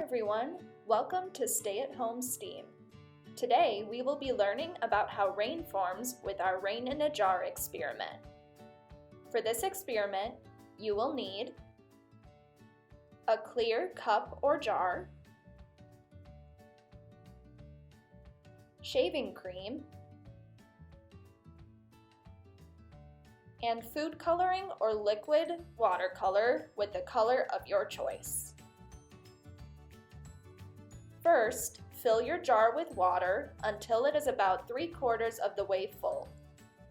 everyone, welcome to Stay at Home STEAM. Today we will be learning about how rain forms with our rain in a jar experiment. For this experiment, you will need a clear cup or jar, shaving cream, and food coloring or liquid watercolor with the color of your choice. First, fill your jar with water until it is about 3/4 of the way full.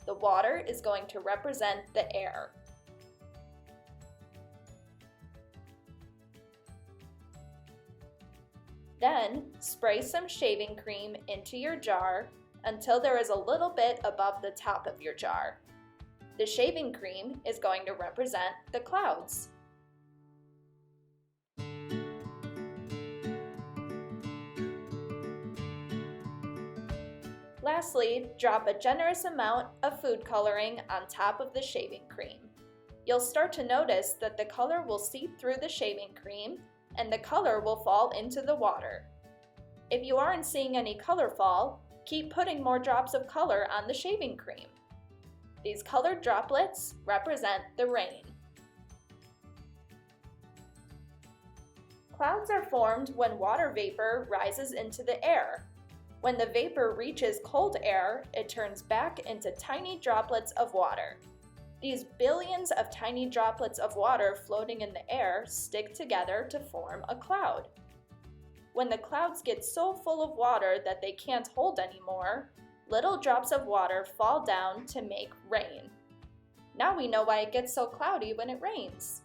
The water is going to represent the air. Then, spray some shaving cream into your jar until there is a little bit above the top of your jar. The shaving cream is going to represent the clouds. Lastly, drop a generous amount of food coloring on top of the shaving cream. You'll start to notice that the color will seep through the shaving cream and the color will fall into the water. If you aren't seeing any color fall, keep putting more drops of color on the shaving cream. These colored droplets represent the rain. Clouds are formed when water vapor rises into the air. When the vapor reaches cold air, it turns back into tiny droplets of water. These billions of tiny droplets of water floating in the air stick together to form a cloud. When the clouds get so full of water that they can't hold anymore, little drops of water fall down to make rain. Now we know why it gets so cloudy when it rains.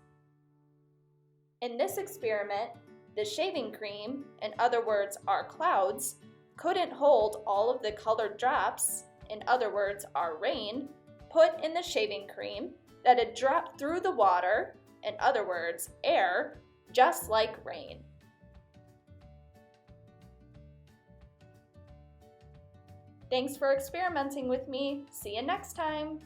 In this experiment, the shaving cream, in other words, our clouds, couldn't hold all of the colored drops, in other words, our rain, put in the shaving cream that had dropped through the water, in other words, air, just like rain. Thanks for experimenting with me. See you next time.